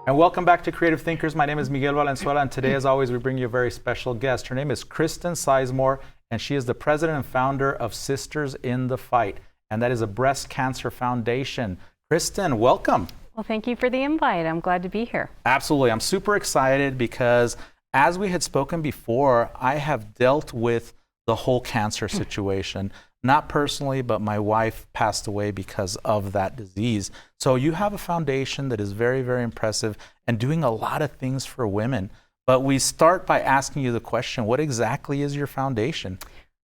And welcome back to Creative Thinkers. My name is Miguel Valenzuela, and today, as always, we bring you a very special guest. Her name is Kristin Sizemore, and she is the president and founder of Sisters in the Fight, and that is a breast cancer foundation. Kristin, welcome. Well, thank you for the invite. I'm glad to be here. Absolutely. I'm super excited because, as we had spoken before, I have dealt with the whole cancer situation. Not personally, but my wife passed away because of that disease. So you have a foundation that is very, very impressive and doing a lot of things for women. But we start by asking you the question, what exactly is your foundation?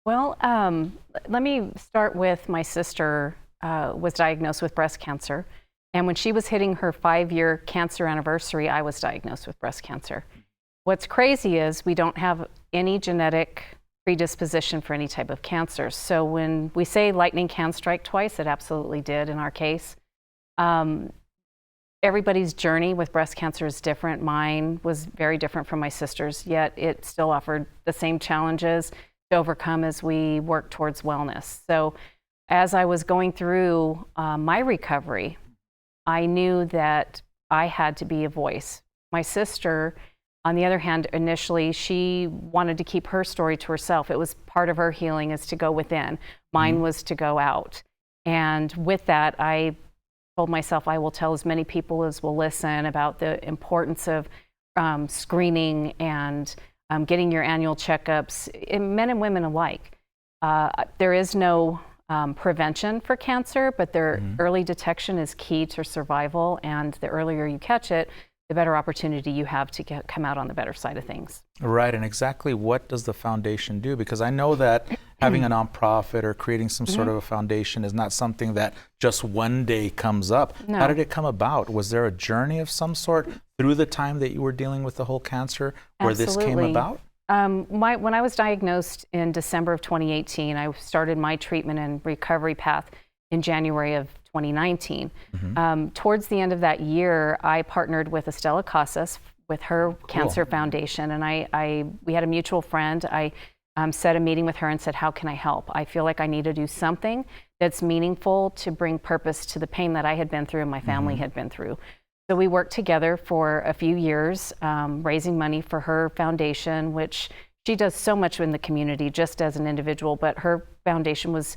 Well, let me start with my sister was diagnosed with breast cancer. And when she was hitting her 5-year cancer anniversary, I was diagnosed with breast cancer. What's crazy is we don't have any genetic predisposition for any type of cancer. So when we say lightning can strike twice, it absolutely did in our case. Everybody's journey with breast cancer is different. Mine was very different from my sister's, yet it still offered the same challenges to overcome as we work towards wellness. So as I was going through my recovery, I knew that I had to be a voice. My sister, on the other hand, initially, she wanted to keep her story to herself. It was part of her healing is to go within. Mine was to go out. And with that, I told myself I will tell as many people as will listen about the importance of screening and getting your annual checkups, men and women alike. There is no prevention for cancer, but their early detection is key to survival. And the earlier you catch it, the better opportunity you have to come out on the better side of things. Right, and exactly what does the foundation do? Because I know that having a nonprofit or creating some sort of a foundation is not something that just one day comes up. No. How did it come about? Was there a journey of some sort through the time that you were dealing with the whole cancer where this came about? When I was diagnosed in December of 2018, I started my treatment and recovery path in January of 2019. Towards the end of that year, I partnered with Estella Casas with her cancer foundation, and we had a mutual friend. I set a meeting with her and said, how can I help? I feel like I need to do something that's meaningful to bring purpose to the pain that I had been through and my family had been through. So we worked together for a few years, raising money for her foundation, which she does so much in the community just as an individual, but her foundation was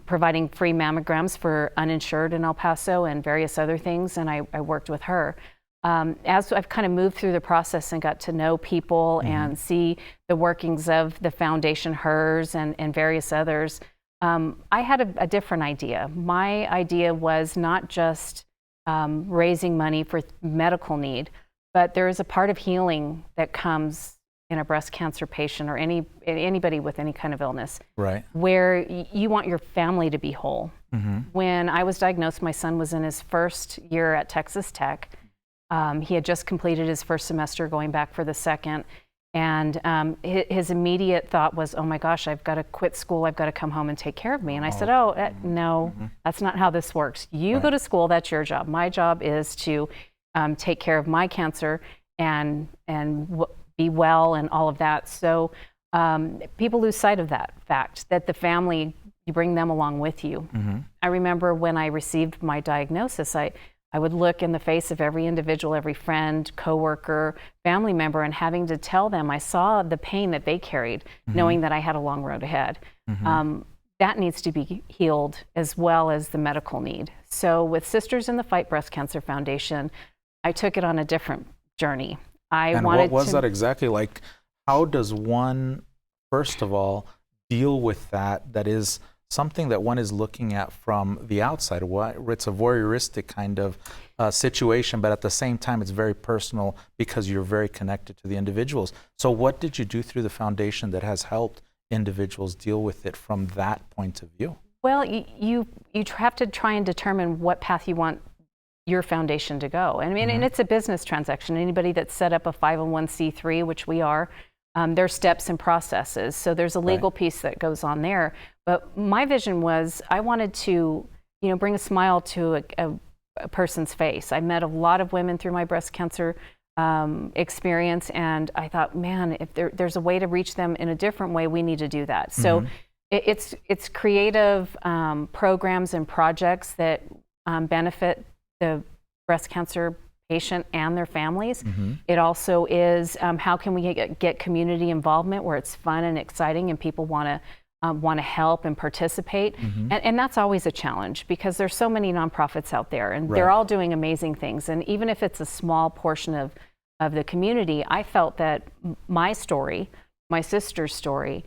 providing free mammograms for uninsured in El Paso and various other things, and I worked with her. As I've kind of moved through the process and got to know people and see the workings of the foundation, hers and various others, I had a different idea. My idea was not just raising money for medical need, but there is a part of healing that comes in a breast cancer patient or anybody with any kind of illness, right, where you want your family to be whole. When I was diagnosed, my son was in his first year at Texas Tech. He had just completed his first semester, going back for the second, and his immediate thought was, oh my gosh, I've got to quit school, I've got to come home and take care of me. And I said, no, that's not how this works. You go to school, that's your job. My job is to take care of my cancer and be well and all of that. So people lose sight of that fact, that the family, you bring them along with you. I remember when I received my diagnosis, I would look in the face of every individual, every friend, coworker, family member, and having to tell them I saw the pain that they carried, knowing that I had a long road ahead. That needs to be healed as well as the medical need. So with Sisters in the Fight Breast Cancer Foundation, I took it on a different journey. What was that exactly? Like, how does one, first of all, deal with that is something that one is looking at from the outside? It's a voyeuristic kind of situation, but at the same time, it's very personal because you're very connected to the individuals. So what did you do through the foundation that has helped individuals deal with it from that point of view? Well, you have to try and determine what path you want your foundation to go. I mean, and it's a business transaction. Anybody that's set up a 501c3, which we are, there's steps and processes. So there's a legal piece that goes on there. But my vision was I wanted to, bring a smile to a person's face. I met a lot of women through my breast cancer experience, and I thought, man, if there's a way to reach them in a different way, we need to do that. So it's creative programs and projects that benefit the breast cancer patient and their families. It also is how can we get community involvement where it's fun and exciting and people want to help and participate. And that's always a challenge because there's so many nonprofits out there and they're all doing amazing things. And even if it's a small portion of the community, I felt that my story, my sister's story,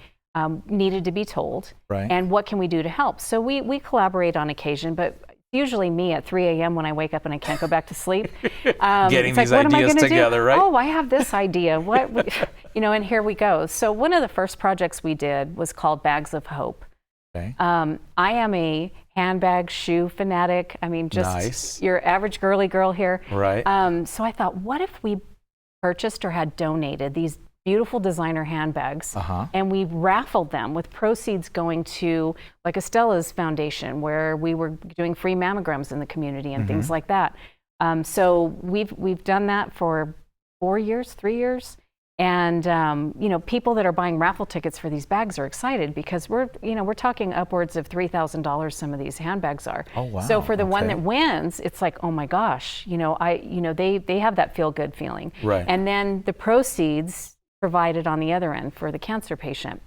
needed to be told. And what can we do to help? So we collaborate on occasion, but usually me at 3 a.m. when I wake up and I can't go back to sleep. Getting these ideas together, right? Oh, I have this idea. And here we go. So one of the first projects we did was called Bags of Hope. I am a handbag shoe fanatic. I mean, just your average girly girl here. So I thought, what if we purchased or had donated these beautiful designer handbags and we raffled them with proceeds going to like Estella's foundation where we were doing free mammograms in the community and things like that. So we've done that for 3 years. And people that are buying raffle tickets for these bags are excited because we're talking upwards of $3,000 some of these handbags are. Oh, wow. So for the one that wins, it's like, oh my gosh, they have that feel good feeling. And then the proceeds provided on the other end for the cancer patient.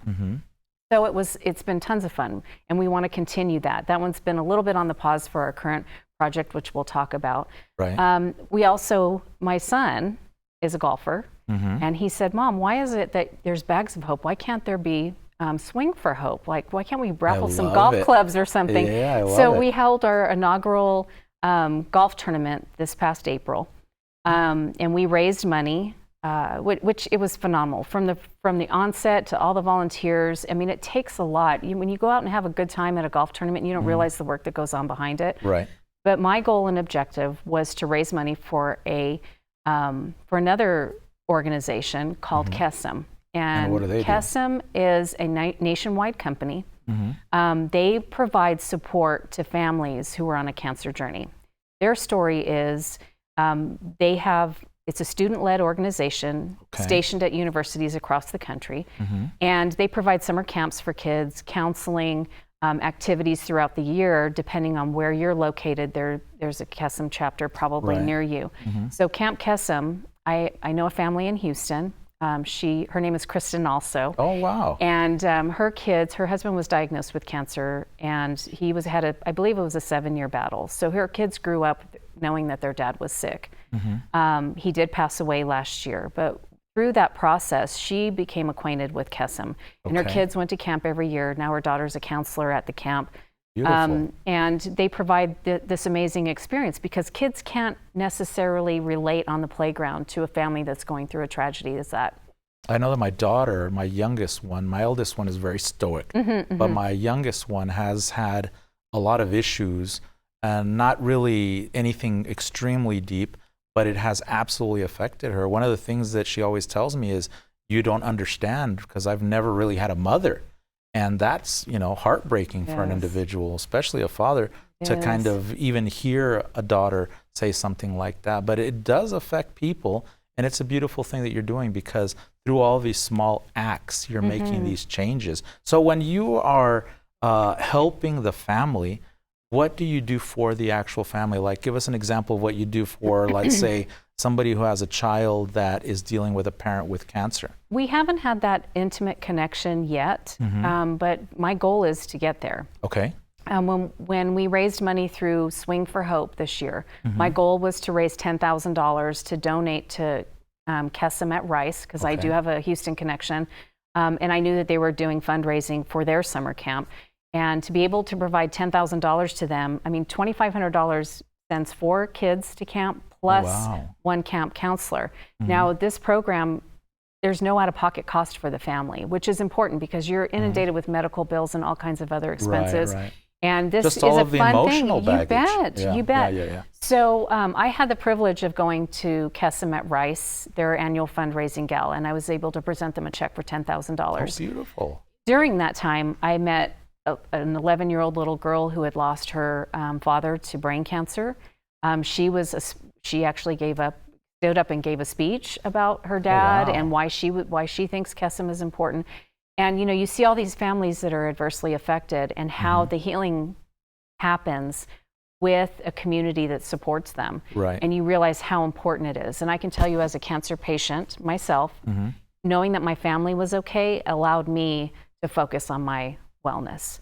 So it's been tons of fun and we want to continue that. That one's been a little bit on the pause for our current project, which we'll talk about. My son is a golfer and he said, Mom, why is it that there's Bags of Hope? Why can't there be Swing for Hope? Like, why can't we raffle some golf clubs or something? We held our inaugural golf tournament this past April and we raised money. Which it was phenomenal from the onset to all the volunteers. I mean, it takes a lot. When you go out and have a good time at a golf tournament, you don't realize the work that goes on behind it. But my goal and objective was to raise money for for another organization called KESM. And what do they do? KESM is a nationwide company. They provide support to families who are on a cancer journey. Their story is it's a student-led organization stationed at universities across the country, and they provide summer camps for kids, counseling, activities throughout the year, depending on where you're located. There's a KESM chapter probably near you. So Camp KESM, I know a family in Houston. Her name is Kristen also. Oh, wow. And her husband was diagnosed with cancer, and he I believe it was a 7-year battle. So her kids grew up knowing that their dad was sick. He did pass away last year, but through that process, she became acquainted with KESM. And her kids went to camp every year. Now her daughter's a counselor at the camp. And they provide this amazing experience because kids can't necessarily relate on the playground to a family that's going through a tragedy. I know that my daughter, my youngest one, my eldest one is very stoic, but my youngest one has had a lot of issues and not really anything extremely deep, but it has absolutely affected her. One of the things that she always tells me is, you don't understand because I've never really had a mother. And that's, heartbreaking for an individual, especially a father, to kind of even hear a daughter say something like that. But it does affect people, and it's a beautiful thing that you're doing because through all these small acts, you're making these changes. So when you are helping the family, what do you do for the actual family? Like, give us an example of what you do for, let's say, somebody who has a child that is dealing with a parent with cancer. We haven't had that intimate connection yet, but my goal is to get there. When we raised money through Swing for Hope this year, my goal was to raise $10,000 to donate to KESM at Rice, because I do have a Houston connection, and I knew that they were doing fundraising for their summer camp. And to be able to provide $10,000 to them, I mean, $2,500 sends 4 kids to camp plus 1 camp counselor. Now, this program, there's no out-of-pocket cost for the family, which is important because you're inundated with medical bills and all kinds of other expenses. And this just is all a of the fun emotional thing. baggage. You bet. So I had the privilege of going to KESM at Rice, their annual fundraising gala, and I was able to present them a check for $10,000. Oh, beautiful. During that time, I met an 11-year-old little girl who had lost her father to brain cancer. She actually stood up and gave a speech about her dad and why she thinks KESM is important. And you see all these families that are adversely affected and how the healing happens with a community that supports them. Right. And you realize how important it is. And I can tell you, as a cancer patient myself, knowing that my family was okay allowed me to focus on my wellness.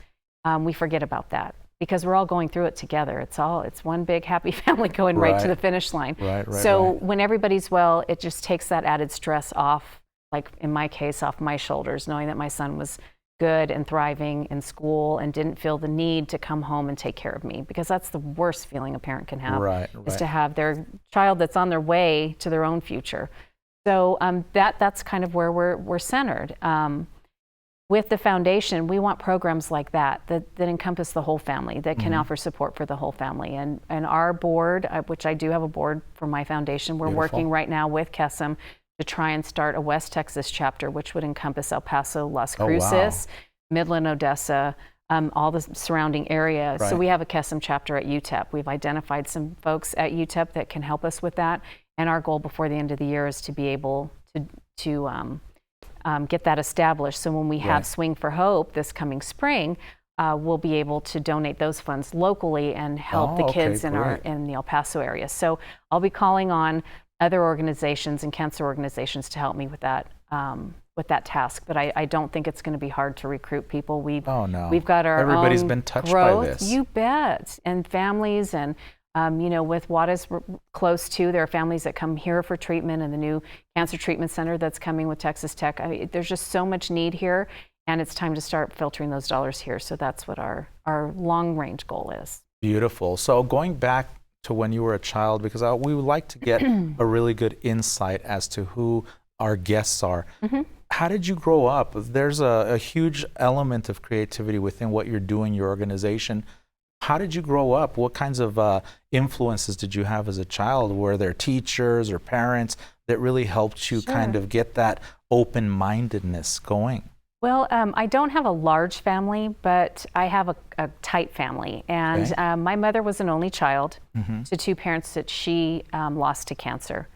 We forget about that because we're all going through it together. It's one big happy family going right to the finish line. So when everybody's well, it just takes that added stress off, like in my case, off my shoulders, knowing that my son was good and thriving in school and didn't feel the need to come home and take care of me, because that's the worst feeling a parent can have, is to have their child that's on their way to their own future. So that's kind of where we're centered. With the foundation, we want programs like that encompass the whole family, that can offer support for the whole family. And our board, which I do have a board for my foundation, we're working right now with KESM to try and start a West Texas chapter, which would encompass El Paso, Las Cruces, Midland, Odessa, all the surrounding area. So we have a KESM chapter at UTEP. We've identified some folks at UTEP that can help us with that. And our goal before the end of the year is to be able to get that established. So when we have Swing for Hope this coming spring, we'll be able to donate those funds locally and help the kids in the El Paso area. So I'll be calling on other organizations and cancer organizations to help me with that task. But I don't think it's going to be hard to recruit people. We've got our Everybody's own been touched growth. by this. You bet. And families, and with what is close to, there are families that come here for treatment, and the new cancer treatment center that's coming with Texas Tech. I mean, there's just so much need here, and it's time to start filtering those dollars here. So that's what our long range goal is. Beautiful. So going back to when you were a child, because we would like to get a really good insight as to who our guests are. How did you grow up? There's a huge element of creativity within what you're doing, your organization. How did you grow up? What kinds of influences did you have as a child? Were there teachers or parents that really helped you kind of get that open-mindedness going? Well, I don't have a large family, but I have a tight family. And my mother was an only child to two parents that she lost to cancer.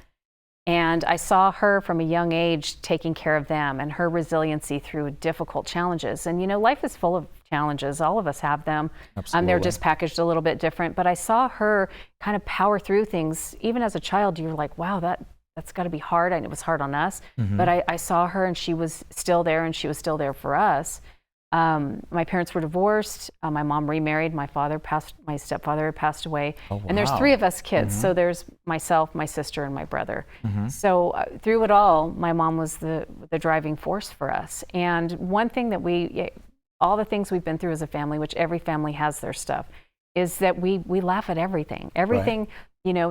And I saw her from a young age taking care of them, and her resiliency through difficult challenges. And life is full of challenges. All of us have them. They're just packaged a little bit different. But I saw her kind of power through things. Even as a child, you're like, wow, that's got to be hard. And it was hard on us. But I saw her, and she was still there, and she was still there for us. My parents were divorced. My mom remarried. My stepfather passed away. And there's three of us kids. So there's myself, my sister, and my brother. So through it all, my mom was the driving force for us. And one thing that all the things we've been through as a family, which every family has their stuff, is that we laugh at everything. Everything,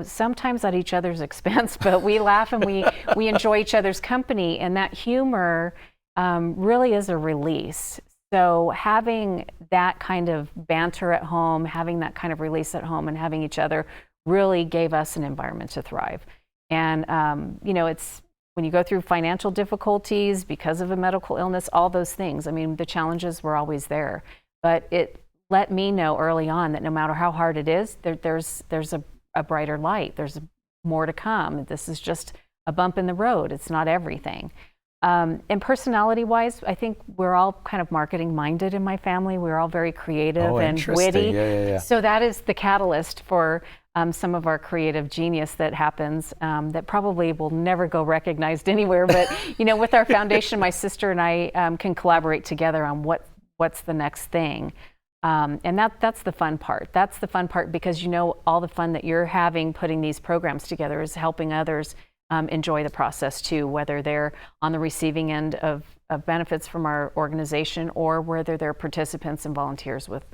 sometimes at each other's expense, but we laugh and we enjoy each other's company. And that humor really is a release. So having that kind of banter at home, having that kind of release at home, and having each other really gave us an environment to thrive. And, it's when you go through financial difficulties because of a medical illness, all those things, I mean, the challenges were always there. But it let me know early on that no matter how hard it is, there's a brighter light. There's more to come. This is just a bump in the road. It's not everything. And personality-wise, I think we're all kind of marketing-minded in my family. We're all very creative and witty. So that is the catalyst for some of our creative genius that happens that probably will never go recognized anywhere. But, with our foundation, my sister and I can collaborate together on what's the next thing. And that's the fun part. That's the fun part, because all the fun that you're having putting these programs together is helping others enjoy the process too, whether they're on the receiving end of benefits from our organization or whether they're participants and volunteers with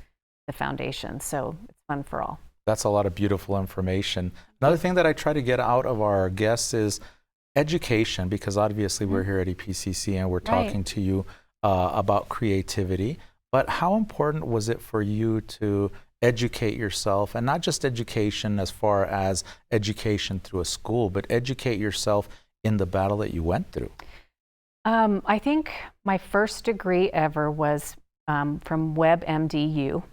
the foundation. So it's fun for all. That's a lot of beautiful information. Another thing that I try to get out of our guests is education, because obviously we're here at EPCC and we're talking to you about creativity. But how important was it for you to educate yourself, and not just education as far as education through a school, but educate yourself in the battle that you went through? I think my first degree ever was from WebMDU.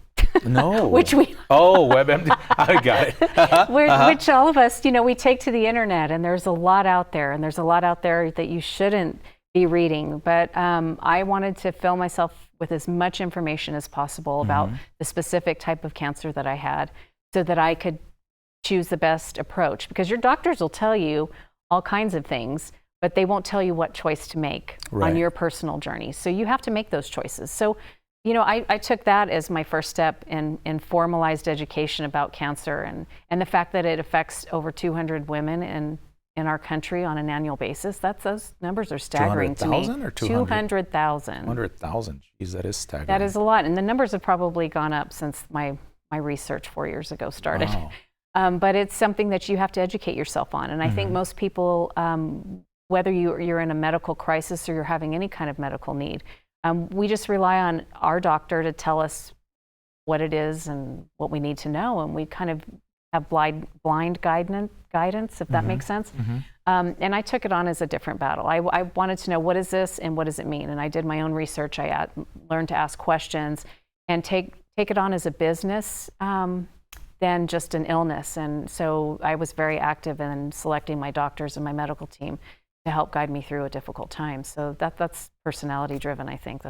No. Which WebMD. I got it. Which all of us, we take to the internet, and there's a lot out there, and there's a lot out there that you shouldn't be reading. But I wanted to fill myself with as much information as possible about the specific type of cancer that I had. so that I could choose the best approach. Because your doctors will tell you all kinds of things, but they won't tell you what choice to make on your personal journey. So you have to make those choices. So, you know, I took that as my first step in formalized education about cancer, and the fact that it affects over 200 women in our country on an annual basis. Those numbers are staggering to me. 200,000 or 200? 200,000. 200,000. Geez, that is staggering. That is a lot. And the numbers have probably gone up since my research 4 years ago started. Wow. But it's something that you have to educate yourself on. And I think most people, whether you're in a medical crisis or you're having any kind of medical need, we just rely on our doctor to tell us what it is and what we need to know. And we kind of have blind guidance, if that makes sense. And I took it on as a different battle. I wanted to know, what is this and what does it mean? And I did my own research. I learned to ask questions and take it on as a business than just an illness. And so I was very active in selecting my doctors and my medical team to help guide me through a difficult time. So that's personality driven, I think.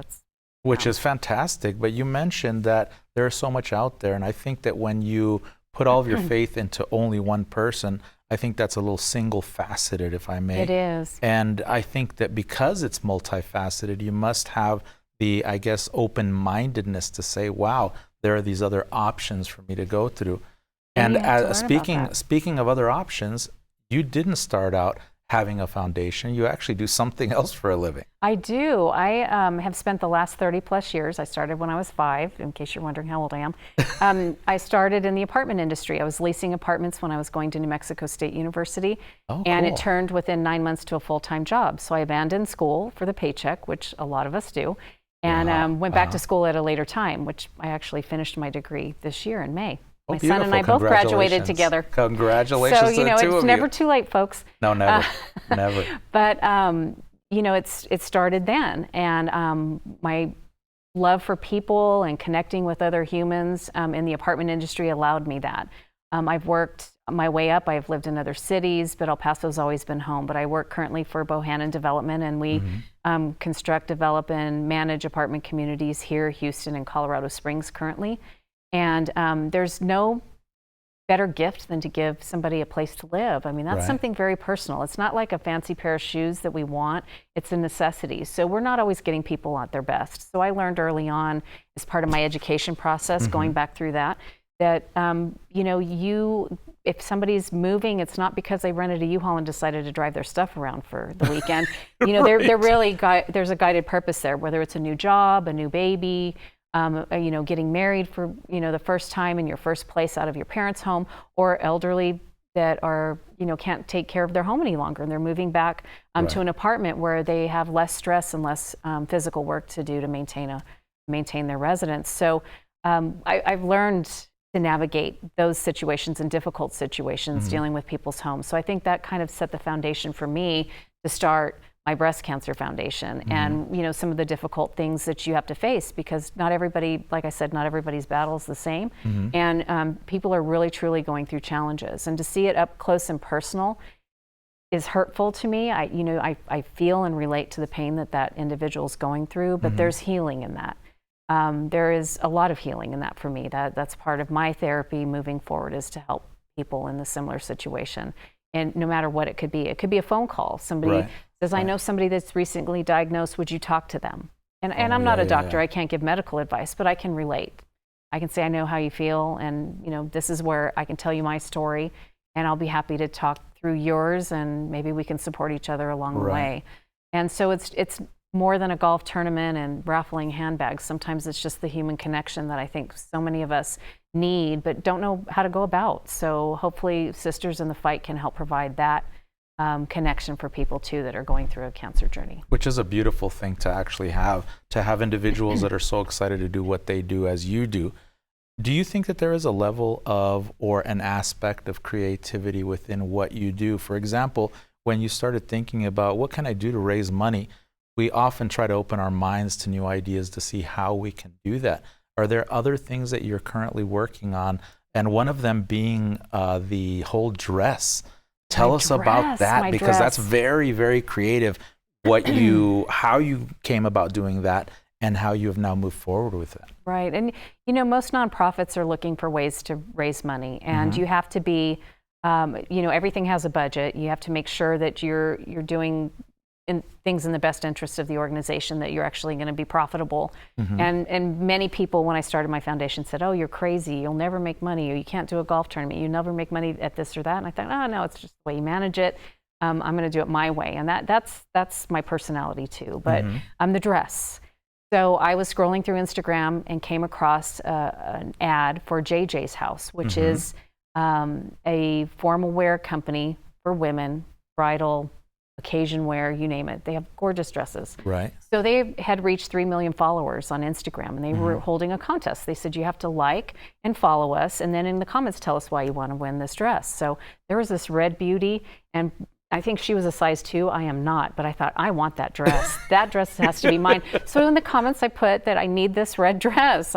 Which is fantastic. But you mentioned that there's so much out there. And I think that when you put all of your faith into only one person, I think that's a little single faceted, if I may. It is. And I think that because it's multifaceted, you must have the, I guess, open-mindedness to say, wow, there are these other options for me to go through. And speaking of other options, you didn't start out having a foundation. You actually do something else for a living. I do. I have spent the last 30 plus years. I started when I was 5, in case you're wondering how old I am. I started in the apartment industry. I was leasing apartments when I was going to New Mexico State University. And it turned within 9 months to a full-time job. So I abandoned school for the paycheck, which a lot of us do, and went back to school at a later time, which I actually finished my degree this year in May. My son and I both graduated together. Congratulations so, to the two of you. It's never too late, folks. No, never, never. But, it started then. And my love for people and connecting with other humans in the apartment industry allowed me that. I've worked my way up. I've lived in other cities, but El Paso's always been home. But I work currently for Bohannon Development, and we construct, develop, and manage apartment communities here, Houston, and Colorado Springs currently. And there's no better gift than to give somebody a place to live. I mean, that's something very personal. It's not like a fancy pair of shoes that we want. It's a necessity. So we're not always getting people at their best. So I learned early on, as part of my education process, going back through that if somebody's moving, it's not because they rented a U-Haul and decided to drive their stuff around for the weekend. They're really there's a guided purpose there, whether it's a new job, a new baby, getting married for, the first time in your first place out of your parents' home, or elderly that are, can't take care of their home any longer and they're moving back to an apartment where they have less stress and less physical work to do to maintain their residence. So I've learned to navigate those situations and difficult situations dealing with people's homes. So I think that kind of set the foundation for me to start my breast cancer foundation and some of the difficult things that you have to face, because not everybody, like I said, not everybody's battle is the same, and people are really truly going through challenges, and to see it up close and personal is hurtful to me. I feel and relate to the pain that individual is going through, but there's healing in that. There is a lot of healing in that for me. That's part of my therapy moving forward, is to help people in the similar situation. And no matter what it could be a phone call. Somebody says, I know somebody that's recently diagnosed, would you talk to them? And I'm not a doctor, I can't give medical advice, but I can relate. I can say, I know how you feel, and this is where I can tell you my story, and I'll be happy to talk through yours, and maybe we can support each other along the way. And so it's more than a golf tournament and raffling handbags. Sometimes it's just the human connection that I think so many of us need but don't know how to go about. So hopefully Sisters in the Fight can help provide that connection for people too that are going through a cancer journey. Which is a beautiful thing to actually have individuals that are so excited to do what they do as you do. Do you think that there is a level of, or an aspect of creativity within what you do? For example, when you started thinking about what can I do to raise money, we often try to open our minds to new ideas to see how we can do that. Are there other things that you're currently working on? And one of them being the whole dress. Tell us about that, because that's very, very creative. How you came about doing that, and how you have now moved forward with it. Right. And, you know, most nonprofits are looking for ways to raise money, and you have to be, you know, everything has a budget. You have to make sure that you're doing things in the best interest of the organization, that you're actually going to be profitable. And many people, when I started my foundation, said, "Oh, you're crazy. You'll never make money, or you can't do a golf tournament. You never make money at this or that." And I thought, "Oh, no, it's just the way you manage it. I'm going to do it my way." And that's my personality too. But the dress. So I was scrolling through Instagram and came across an ad for JJ's House, which is a formal wear company for women, bridal, occasion wear, you name it. They have gorgeous dresses. Right. So they had reached 3 million followers on Instagram, and they were holding a contest. They said, you have to like and follow us, and then in the comments tell us why you want to win this dress. So there was this red beauty, and I think she was a size 2. I am not, but I thought, I want that dress. That dress has to be mine. So in the comments I put that I need this red dress.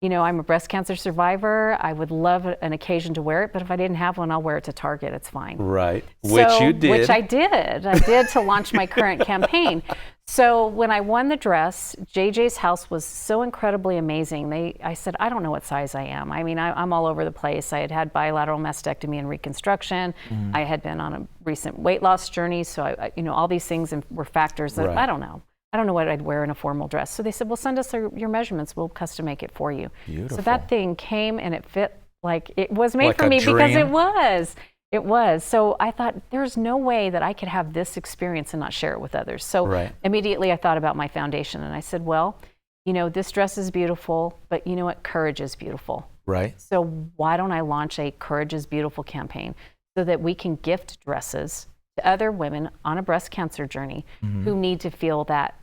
You know, I'm a breast cancer survivor. I would love an occasion to wear it, but if I didn't have one, I'll wear it to Target. It's fine. Right. Which you did. Which I did. I did to launch my current campaign. So when I won the dress, JJ's House was so incredibly amazing. I said, I don't know what size I am. I mean, I'm all over the place. I had had bilateral mastectomy and reconstruction. I had been on a recent weight loss journey. So, you know, all these things were factors that I don't know. I don't know what I'd wear in a formal dress. So they said, well, send us your measurements. We'll custom make it for you. Beautiful. So that thing came, and it fit like it was made Like for a me dream. because it was. It was. So I thought, there's no way that I could have this experience and not share it with others. So immediately I thought about my foundation, and I said, well, you know, this dress is beautiful, but you know what? Courage is beautiful. Right. So why don't I launch a Courage is Beautiful campaign so that we can gift dresses to other women on a breast cancer journey who need to feel that,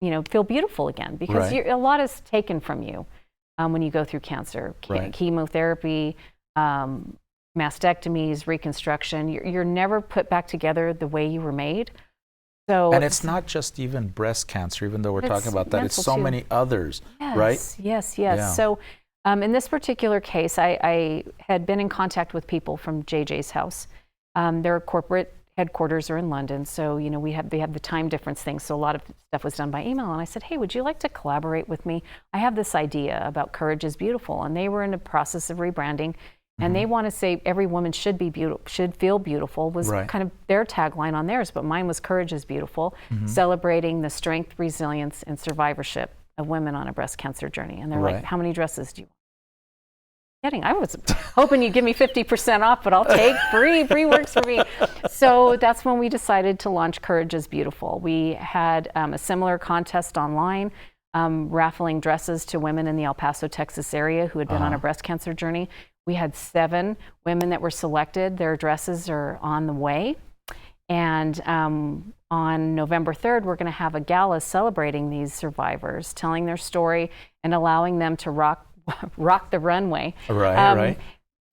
you know, feel beautiful again, because a lot is taken from you when you go through cancer, chemotherapy, mastectomies, reconstruction. You're never put back together the way you were made. So, and it's not just even breast cancer, even though we're talking about that. It's so many others, right? Yes. Yeah. So in this particular case, I had been in contact with people from JJ's House. Their corporate headquarters are in London, so you know we have the time difference thing. So a lot of stuff was done by email, and I said, "Hey, would you like to collaborate with me? I have this idea about Courage is Beautiful," and they were in the process of rebranding, and they want to say every woman should be beautiful, should feel beautiful was kind of their tagline on theirs, but mine was Courage is Beautiful, celebrating the strength, resilience, and survivorship of women on a breast cancer journey. And they're like, "How many dresses do you want?" Kidding. I was hoping you'd give me 50% off, but I'll take free. Free works for me. So that's when we decided to launch Courage is Beautiful. We had a similar contest online, raffling dresses to women in the El Paso, Texas area who had been on a breast cancer journey. We had 7 women that were selected. Their dresses are on the way. And on November 3rd, we're going to have a gala celebrating these survivors, telling their story and allowing them to rock the runway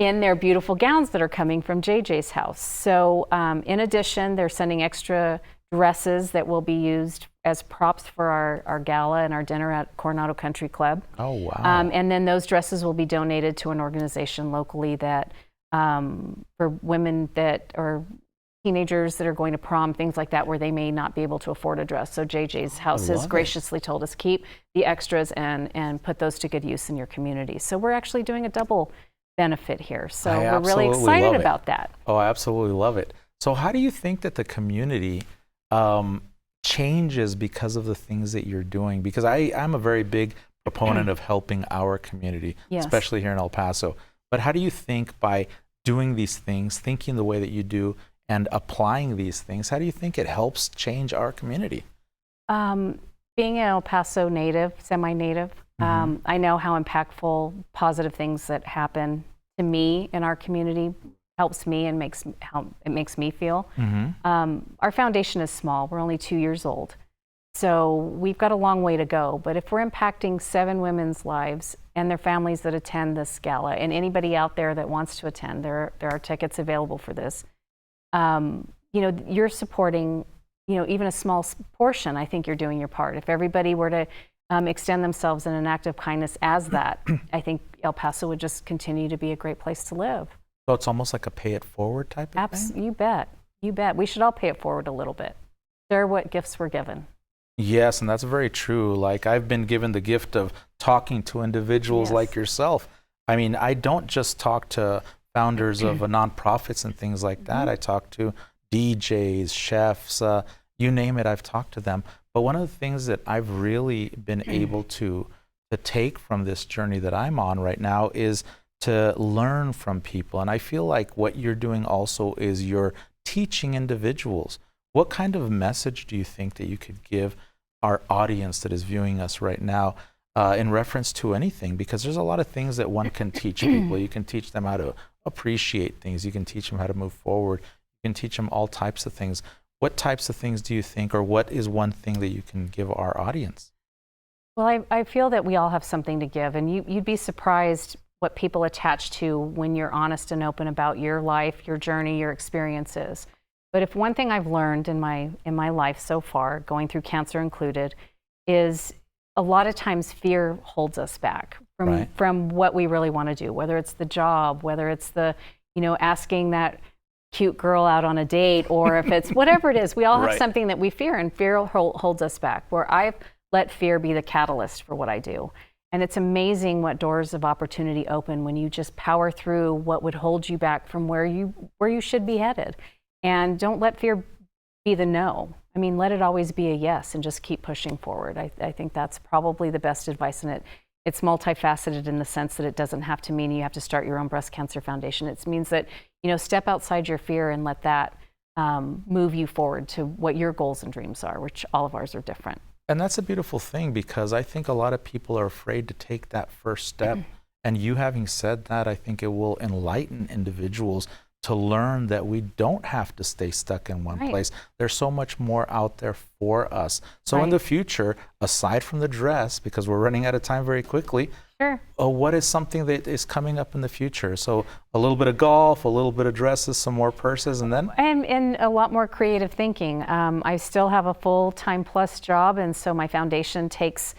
in their beautiful gowns that are coming from JJ's House. So in addition, they're sending extra dresses that will be used as props for our gala and our dinner at Coronado Country Club. Oh, wow. And then those dresses will be donated to an organization locally that for women that are teenagers that are going to prom, things like that, where they may not be able to afford a dress. So JJ's House has graciously told us, keep the extras and put those to good use in your community. So we're actually doing a double benefit here. So we're really excited about that. Oh, I absolutely love it. So how do you think that the community changes because of the things that you're doing? Because I'm a very big proponent of helping our community, especially here in El Paso. But how do you think by doing these things, thinking the way that you do, and applying these things, how do you think it helps change our community? Being an El Paso native, semi-native, I know how impactful positive things that happen to me in our community helps me and how it makes me feel. Our foundation is small. We're only 2 years old. So we've got a long way to go. But if we're impacting 7 women's lives and their families that attend this gala, and anybody out there that wants to attend, there are tickets available for this. You know, you're supporting, you know, even a small portion. I think you're doing your part. If everybody were to extend themselves in an act of kindness as that, I think El Paso would just continue to be a great place to live. So it's almost like a pay it forward type of thing? You bet. You bet. We should all pay it forward a little bit. Share what gifts we're given. Yes, and that's very true. Like I've been given the gift of talking to individuals like yourself. I mean, I don't just talk to founders of nonprofits and things like that. I talk to DJs, chefs, you name it, I've talked to them. But one of the things that I've really been able to take from this journey that I'm on right now is to learn from people. And I feel like what you're doing also is you're teaching individuals. What kind of message do you think that you could give our audience that is viewing us right now in reference to anything? Because there's a lot of things that one can teach people. You can teach them how to appreciate things. You can teach them how to move forward. You can teach them all types of things. What types of things do you think, or what is one thing that you can give our audience? Well, I feel that we all have something to give, and you'd be surprised what people attach to when you're honest and open about your life, your journey, your experiences. But if one thing I've learned in my life so far, going through cancer included, is a lot of times fear holds us back from what we really want to do, whether it's the job, whether it's the, asking that cute girl out on a date, or if it's whatever it is, we all have something that we fear, and fear holds us back, where I've let fear be the catalyst for what I do. And it's amazing what doors of opportunity open when you just power through what would hold you back from where you should be headed. And don't let fear be the no. I mean, let it always be a yes, and just keep pushing forward. I think that's probably the best advice, and it's multifaceted in the sense that it doesn't have to mean you have to start your own breast cancer foundation. It means that, step outside your fear and let that move you forward to what your goals and dreams are, which all of ours are different. And that's a beautiful thing, because I think a lot of people are afraid to take that first step. And you having said that, I think it will enlighten individuals to learn that we don't have to stay stuck in one place. There's so much more out there for us. So in the future, aside from the dress, because we're running out of time very quickly, what is something that is coming up in the future? So a little bit of golf, a little bit of dresses, some more purses, and then? And a lot more creative thinking. I still have a full-time plus job, and so my foundation takes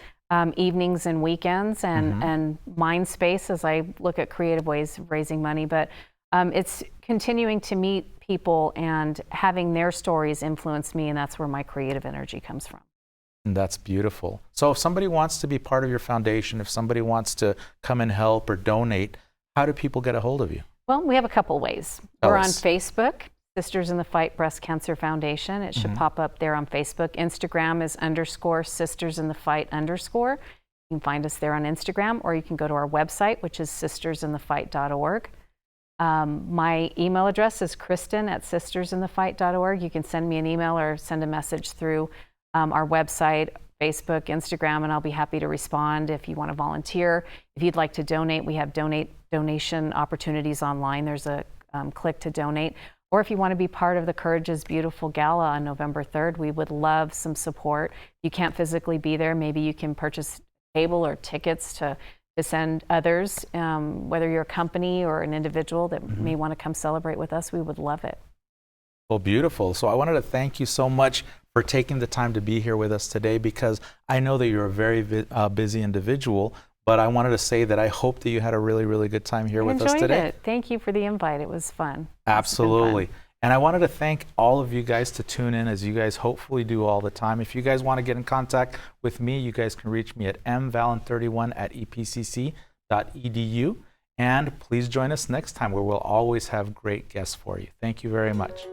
evenings and weekends and mind space as I look at creative ways of raising money. But it's continuing to meet people and having their stories influence me, and that's where my creative energy comes from. And that's beautiful. So if somebody wants to be part of your foundation, if somebody wants to come and help or donate, how do people get a hold of you? Well, we have a couple ways. We're on Facebook, Sisters in the Fight Breast Cancer Foundation. It should pop up there on Facebook. Instagram is _Sisters in the Fight _. You can find us there on Instagram, or you can go to our website, which is sistersinthefight.org. My email address is Kristen@sistersinthefight.org. You can send me an email or send a message through our website, Facebook, Instagram, and I'll be happy to respond if you want to volunteer. If you'd like to donate, we have donation opportunities online. There's a click to donate. Or if you want to be part of the Courage is Beautiful Gala on November 3rd, we would love some support. You can't physically be there. Maybe you can purchase a table or tickets to send others, whether you're a company or an individual that may want to come celebrate with us. We would love it. Well, beautiful. So I wanted to thank you so much for taking the time to be here with us today, because I know that you're a very busy individual, but I wanted to say that I hope that you had a really, really good time here with us today. Enjoyed it. Thank you for the invite. It was fun. Absolutely. And I wanted to thank all of you guys to tune in, as you guys hopefully do all the time. If you guys want to get in contact with me, you guys can reach me at mvalen31@epcc.edu. And please join us next time, where we'll always have great guests for you. Thank you very much.